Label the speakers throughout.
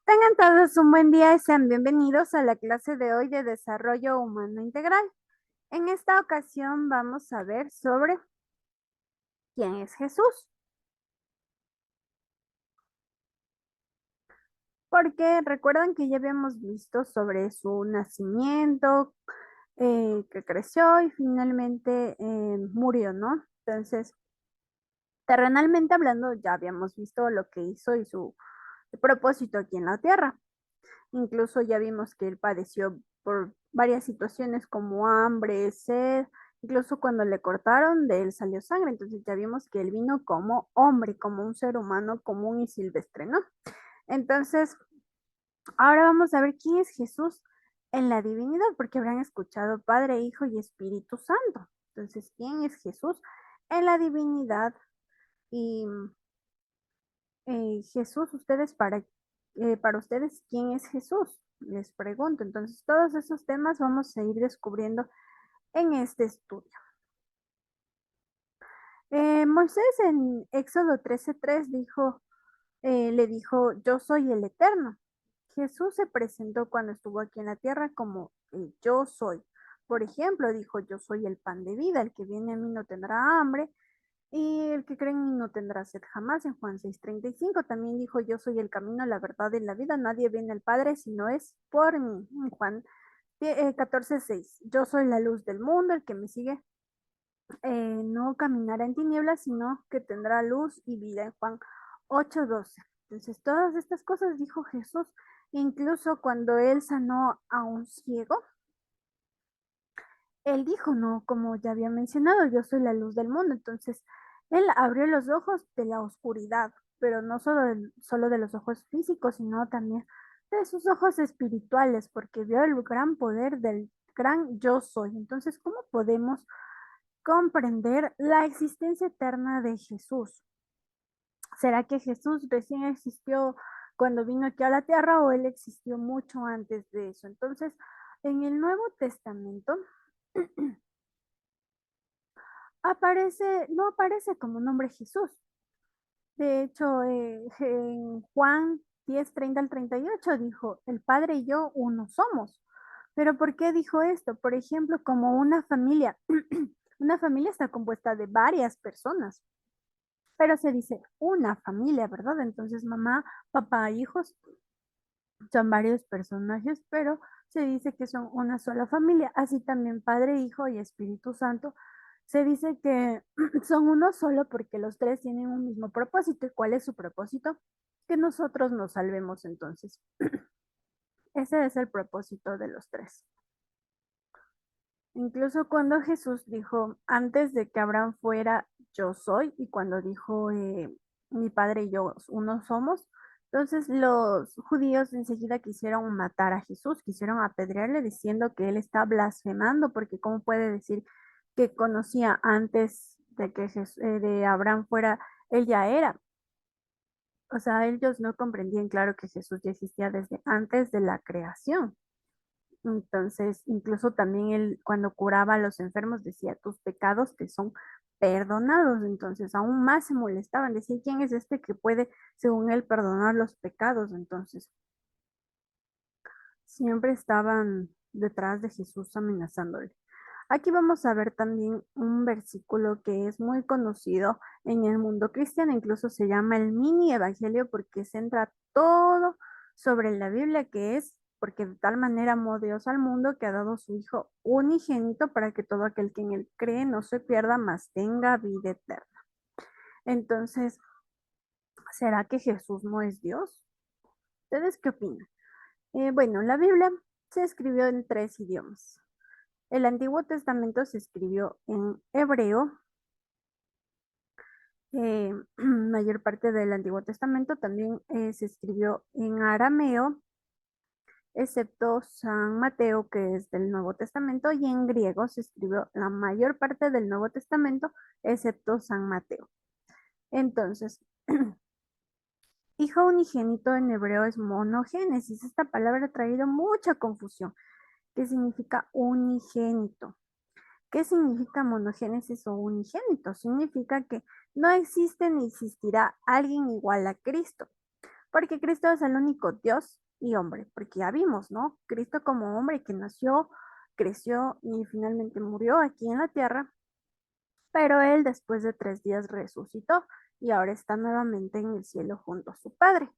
Speaker 1: Tengan todos un buen día y sean bienvenidos a la clase de hoy de Desarrollo Humano Integral. En esta ocasión vamos a ver sobre quién es Jesús, porque recuerdan que ya habíamos visto sobre su nacimiento, que creció y finalmente murió, ¿no? Entonces, terrenalmente hablando, ya habíamos visto lo que hizo y su propósito aquí en la tierra. Incluso ya vimos que él padeció por varias situaciones como hambre, sed, incluso cuando le cortaron, de él salió sangre. Entonces ya vimos que él vino como hombre, como un ser humano común y silvestre, ¿no? Entonces, ahora vamos a ver quién es Jesús en la divinidad, porque habrán escuchado Padre, Hijo y Espíritu Santo. Entonces, ¿quién es Jesús en la divinidad? Y Jesús, para ustedes, ¿quién es Jesús? Les pregunto. Entonces, todos esos temas vamos a ir descubriendo en este estudio. Moisés en Éxodo 13:3 le dijo, yo soy el Eterno. Jesús se presentó cuando estuvo aquí en la tierra como el yo soy. Por ejemplo, dijo, yo soy el pan de vida, el que viene a mí no tendrá hambre, y el que cree en mí no tendrá sed jamás. En Juan 6:35 también dijo, yo soy el camino, la verdad y la vida. Nadie viene al Padre si no es por mí. En Juan 14:6, yo soy la luz del mundo. El que me sigue no caminará en tinieblas, sino que tendrá luz y vida. En Juan 8:12. Entonces, todas estas cosas dijo Jesús. Incluso cuando él sanó a un ciego, él dijo, no, como ya había mencionado, yo soy la luz del mundo. Entonces, él abrió los ojos de la oscuridad, pero no solo de los ojos físicos, sino también de sus ojos espirituales, porque vio el gran poder del gran yo soy. Entonces, ¿cómo podemos comprender la existencia eterna de Jesús? ¿Será que Jesús recién existió cuando vino aquí a la tierra o él existió mucho antes de eso? Entonces, en el Nuevo Testamento, no aparece como nombre Jesús. De hecho, en Juan 10:30 al 38 dijo, el Padre y yo uno somos. Pero ¿por qué dijo esto? Por ejemplo, como una familia, una familia está compuesta de varias personas, pero se dice una familia, ¿verdad? Entonces, mamá, papá, hijos son varios personajes, pero se dice que son una sola familia. Así también Padre, Hijo y Espíritu Santo. Se dice que son uno solo porque los tres tienen un mismo propósito. ¿Y cuál es su propósito? Que nosotros nos salvemos entonces. Ese es el propósito de los tres. Incluso cuando Jesús dijo, antes de que Abraham fuera, yo soy, y cuando dijo, mi padre y yo uno somos, entonces los judíos enseguida quisieron matar a Jesús, quisieron apedrearle diciendo que él está blasfemando, porque cómo puede decir que conocía antes de que de Abraham fuera, él ya era. O sea, ellos no comprendían, claro, que Jesús ya existía desde antes de la creación. Entonces, incluso también él cuando curaba a los enfermos decía, tus pecados te son perdonados. Entonces, aún más se molestaban, decía, ¿quién es este que puede, según él, perdonar los pecados? Entonces, siempre estaban detrás de Jesús amenazándole. Aquí vamos a ver también un versículo que es muy conocido en el mundo cristiano, incluso se llama el mini evangelio porque centra todo sobre la Biblia, que es porque de tal manera amó Dios al mundo que ha dado su Hijo unigénito para que todo aquel que en él cree no se pierda, mas tenga vida eterna. Entonces, ¿será que Jesús no es Dios? ¿Ustedes qué opinan? Bueno, la Biblia se escribió en tres idiomas. El Antiguo Testamento se escribió en hebreo, mayor parte del Antiguo Testamento también se escribió en arameo, excepto San Mateo, que es del Nuevo Testamento, y en griego se escribió la mayor parte del Nuevo Testamento, excepto San Mateo. Entonces, hijo unigénito en hebreo es monogénesis. Esta palabra ha traído mucha confusión. ¿Qué significa unigénito? ¿Qué significa monogénesis o unigénito? Significa que no existe ni existirá alguien igual a Cristo. porque Cristo es el único Dios y hombre, porque ya vimos, ¿no? Cristo como hombre que nació, creció y finalmente murió aquí en la tierra, pero él después de 3 días resucitó y ahora está nuevamente en el cielo junto a su Padre.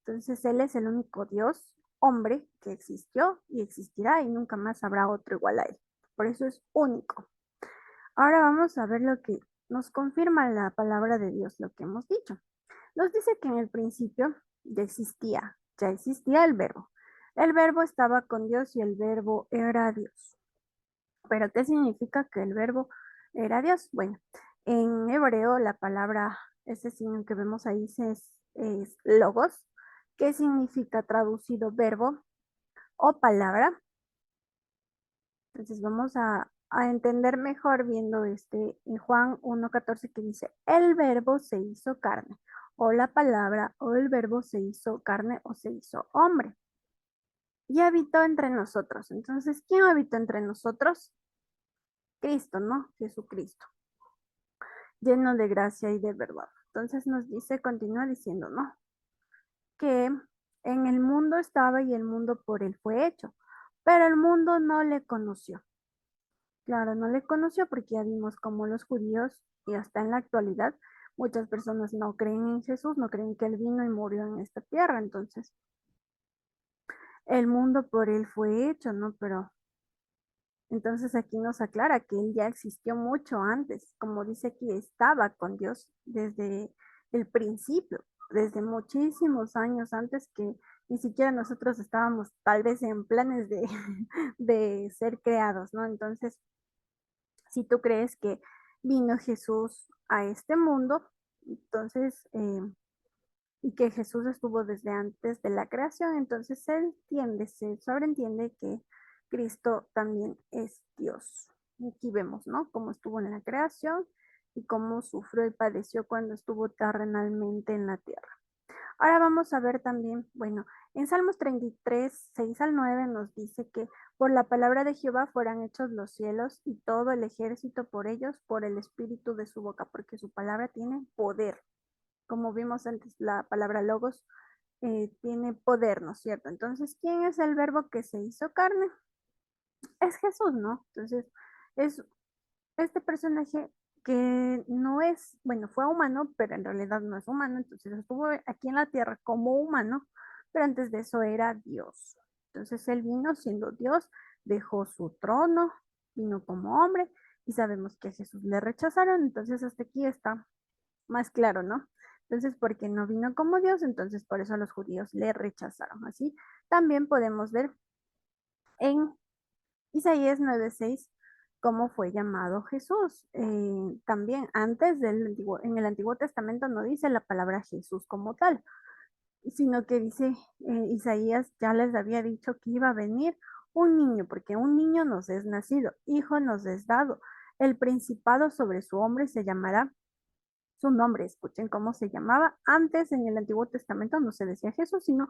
Speaker 1: Entonces él es el único Dios, hombre, que existió y existirá y nunca más habrá otro igual a él. Por eso es único. Ahora vamos a ver lo que nos confirma la palabra de Dios, lo que hemos dicho. Nos dice que en el principio ya existía el verbo. El verbo estaba con Dios y el verbo era Dios. ¿Pero qué significa que el verbo era Dios? Bueno, en hebreo la palabra, ese signo que vemos ahí es logos, que significa traducido verbo o palabra. Entonces vamos a entender mejor viendo en Juan 1:14 que dice, el verbo se hizo carne, o la palabra, o el verbo se hizo carne o se hizo hombre, y habitó entre nosotros. Entonces, ¿quién habitó entre nosotros? Cristo, ¿no? Jesucristo, lleno de gracia y de verdad. Entonces nos dice, continúa diciendo, ¿no? Que en el mundo estaba y el mundo por él fue hecho, pero el mundo no le conoció. Claro, no le conoció porque ya vimos cómo los judíos, y hasta en la actualidad, muchas personas no creen en Jesús, no creen que Él vino y murió en esta tierra. Entonces, el mundo por Él fue hecho, ¿no? Pero entonces aquí nos aclara que Él ya existió mucho antes, como dice aquí, estaba con Dios desde el principio, desde muchísimos años antes que ni siquiera nosotros estábamos tal vez en planes de, de ser creados, ¿no? Entonces, si tú crees que vino Jesús a este mundo, entonces, y que Jesús estuvo desde antes de la creación, entonces se sobreentiende que Cristo también es Dios. Aquí vemos, ¿no? Cómo estuvo en la creación y cómo sufrió y padeció cuando estuvo terrenalmente en la tierra. Ahora vamos a ver también, bueno, en Salmos 33, 6 al 9 nos dice que por la palabra de Jehová fueran hechos los cielos y todo el ejército por ellos, por el espíritu de su boca, porque su palabra tiene poder. Como vimos antes, la palabra logos tiene poder, ¿no es cierto? Entonces, ¿quién es el verbo que se hizo carne? Es Jesús, ¿no? Entonces, es este personaje que no es, bueno, fue humano, pero en realidad no es humano, entonces estuvo aquí en la tierra como humano, pero antes de eso era Dios. Entonces él vino siendo Dios, dejó su trono, vino como hombre y sabemos que a Jesús le rechazaron, entonces hasta aquí está más claro, ¿no? Entonces, porque no vino como Dios, entonces por eso los judíos le rechazaron. Así también podemos ver en Isaías 9:6, cómo fue llamado Jesús. También antes en el Antiguo Testamento no dice la palabra Jesús como tal, sino que dice, Isaías ya les había dicho que iba a venir un niño, porque un niño nos es nacido, hijo nos es dado. El principado sobre su hombre se llamará su nombre. Escuchen cómo se llamaba. Antes en el Antiguo Testamento no se decía Jesús, sino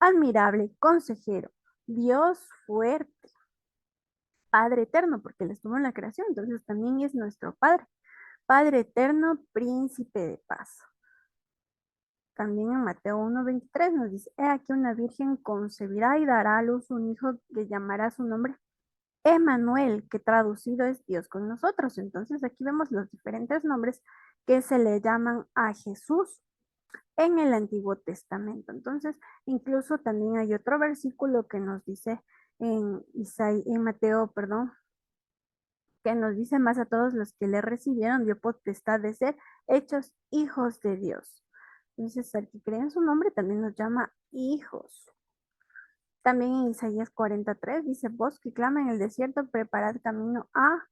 Speaker 1: admirable, consejero, Dios fuerte, Padre eterno, porque Él estuvo en la creación, entonces también es nuestro Padre. Padre eterno, príncipe de paz. También en Mateo 1:23 nos dice, he aquí una virgen concebirá y dará a luz un hijo que llamará su nombre Emmanuel, que traducido es Dios con nosotros. Entonces aquí vemos los diferentes nombres que se le llaman a Jesús en el Antiguo Testamento. Entonces, incluso también hay otro versículo que nos dice en Mateo, perdón, que nos dice más a todos los que le recibieron, dio potestad de ser hechos hijos de Dios. Entonces, al que cree en su nombre también nos llama hijos. También en Isaías 43 dice, voz que clama en el desierto, preparad camino a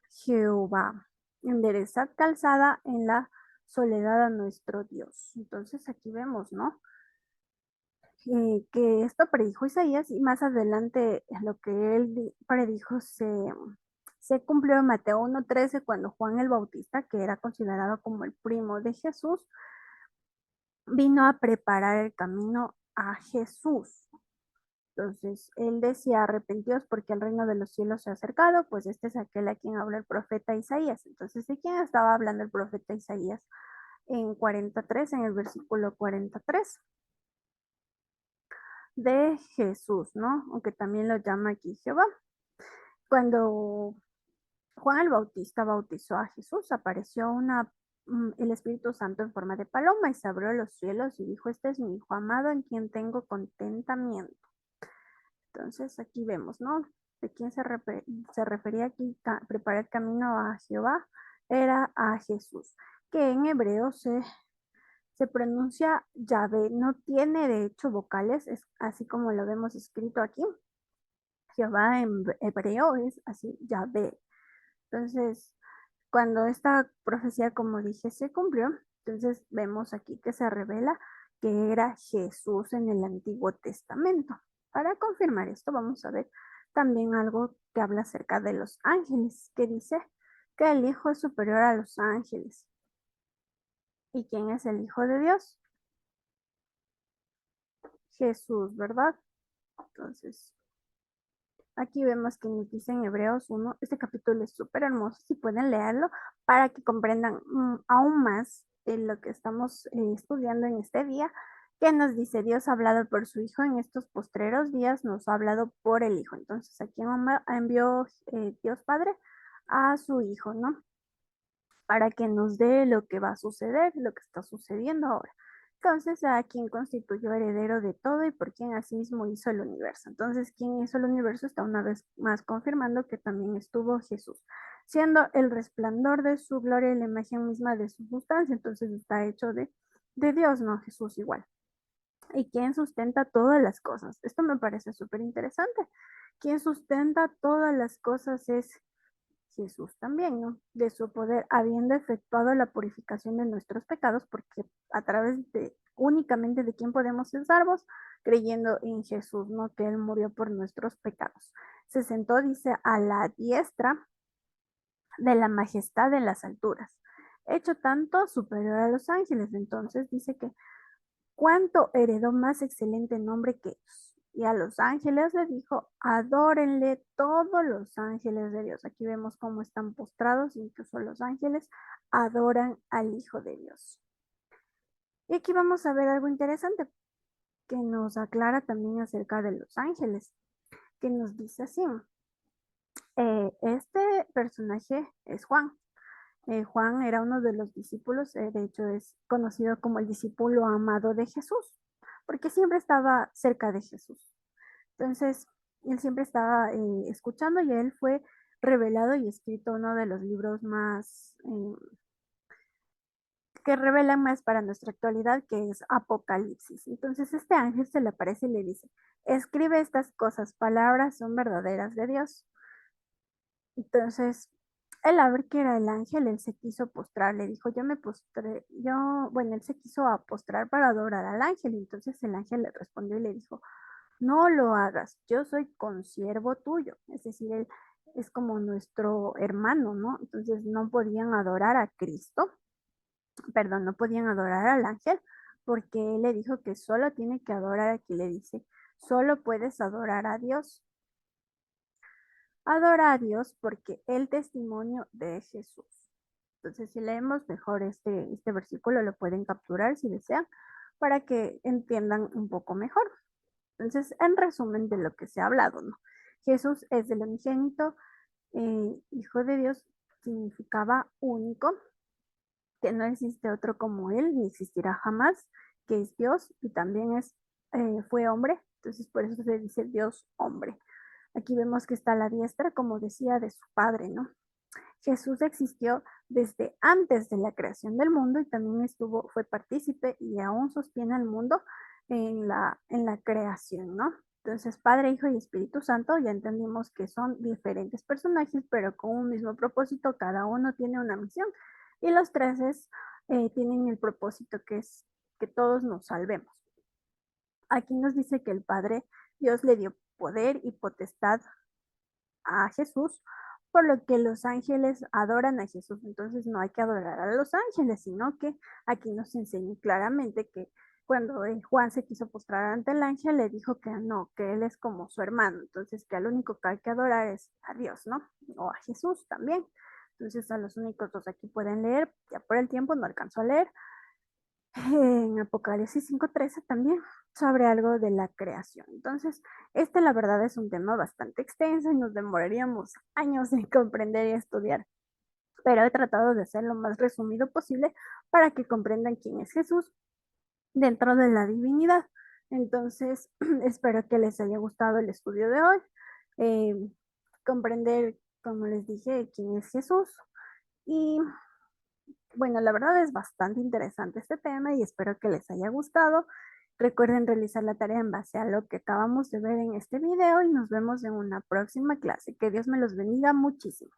Speaker 1: Jehová, enderezad calzada en la soledad a nuestro Dios. Entonces aquí vemos, ¿no? Que esto predijo Isaías y más adelante lo que él predijo se cumplió en Mateo 1:13 cuando Juan el Bautista, que era considerado como el primo de Jesús, vino a preparar el camino a Jesús. Entonces él decía, arrepentíos porque el reino de los cielos se ha acercado, pues este es aquel a quien habla el profeta Isaías. Entonces, ¿de quién estaba hablando el profeta Isaías? En 43, en el versículo 43. de Jesús, ¿no? Aunque también lo llama aquí Jehová. Cuando Juan el Bautista bautizó a Jesús, apareció el Espíritu Santo en forma de paloma y se abrió los cielos y dijo, este es mi Hijo amado en quien tengo contentamiento. Entonces aquí vemos, ¿no? ¿De quién se refería aquí? Preparar el camino a Jehová era a Jesús, que en hebreo se pronuncia Yahvé, no tiene de hecho vocales, es así como lo vemos escrito aquí. Jehová en hebreo es así, Yahvé. Entonces, cuando esta profecía, como dije, se cumplió, entonces vemos aquí que se revela que era Jesús en el Antiguo Testamento. Para confirmar esto, vamos a ver también algo que habla acerca de los ángeles, que dice que el Hijo es superior a los ángeles. ¿Y quién es el Hijo de Dios? Jesús, ¿verdad? Entonces, aquí vemos que nos dice en Hebreos 1, este capítulo es súper hermoso, si pueden leerlo para que comprendan aún más lo que estamos estudiando en este día, que nos dice Dios ha hablado por su Hijo en estos postreros días, nos ha hablado por el Hijo. Entonces aquí envió Dios Padre a su Hijo, ¿no? Para que nos dé lo que va a suceder, lo que está sucediendo ahora. Entonces, a quien constituyó heredero de todo y por quien asimismo hizo el universo. Entonces, quien hizo el universo está una vez más confirmando que también estuvo Jesús, siendo el resplandor de su gloria y la imagen misma de su sustancia. Entonces, está hecho de Dios, ¿no? Jesús igual. ¿Y quién sustenta todas las cosas? Esto me parece súper interesante. Quien sustenta todas las cosas es Jesús también, ¿no? De su poder, habiendo efectuado la purificación de nuestros pecados, porque a través de únicamente de quién podemos ser salvos, creyendo en Jesús, ¿no? Que Él murió por nuestros pecados. Se sentó, dice, a la diestra de la majestad de las alturas, hecho tanto superior a los ángeles. Entonces dice que cuánto heredó más excelente nombre que ellos. Y a los ángeles le dijo, adórenle todos los ángeles de Dios. Aquí vemos cómo están postrados, incluso los ángeles adoran al Hijo de Dios. Y aquí vamos a ver algo interesante que nos aclara también acerca de los ángeles, que nos dice así, este personaje es Juan. Juan era uno de los discípulos, de hecho es conocido como el discípulo amado de Jesús, porque siempre estaba cerca de Jesús. Entonces, él siempre estaba escuchando y él fue revelado y escrito uno de los libros más que revelan más para nuestra actualidad, que es Apocalipsis. Entonces, este ángel se le aparece y le dice, escribe estas cosas, palabras son verdaderas de Dios. Entonces, él a ver que era el ángel, él se quiso postrar, le dijo, yo me postré, bueno, él se quiso postrar para adorar al ángel, y entonces el ángel le respondió y le dijo, no lo hagas, yo soy consiervo tuyo, es decir, él es como nuestro hermano, ¿no? Entonces no podían adorar a Cristo, perdón, no podían adorar al ángel, porque él le dijo que solo tiene que adorar, aquí le dice, solo puedes adorar a Dios. Adora a Dios porque el testimonio de Jesús. Entonces, si leemos mejor este versículo, lo pueden capturar si desean, para que entiendan un poco mejor. Entonces, en resumen de lo que se ha hablado, ¿no? Jesús es el unigénito, Hijo de Dios, significaba único, que no existe otro como Él, ni existirá jamás, que es Dios y también fue hombre, entonces por eso se dice Dios hombre. Aquí vemos que está a la diestra, como decía, de su Padre, ¿no? Jesús existió desde antes de la creación del mundo y también fue partícipe y aún sostiene al mundo en la creación, ¿no? Entonces, Padre, Hijo y Espíritu Santo, ya entendimos que son diferentes personajes, pero con un mismo propósito, cada uno tiene una misión y los tres tienen el propósito que es que todos nos salvemos. Aquí nos dice que el Padre, Dios le dio poder y potestad a Jesús, por lo que los ángeles adoran a Jesús. Entonces no hay que adorar a los ángeles, sino que aquí nos enseña claramente que cuando Juan se quiso postrar ante el ángel, le dijo que no, que él es como su hermano, entonces que al único que hay que adorar es a Dios, ¿no? O a Jesús también. Entonces a los únicos dos aquí pueden leer, ya por el tiempo no alcanzó a leer, en Apocalipsis 5:13 también sobre algo de la creación. Entonces, este la verdad es un tema bastante extenso y nos demoraríamos años en comprender y estudiar, pero he tratado de hacer lo más resumido posible para que comprendan quién es Jesús dentro de la divinidad. Entonces, espero que les haya gustado el estudio de hoy, eh, comprender, como les dije, quién es Jesús. Y bueno, la verdad es bastante interesante este tema y espero que les haya gustado. Recuerden realizar la tarea en base a lo que acabamos de ver en este video y nos vemos en una próxima clase. Que Dios me los bendiga muchísimo.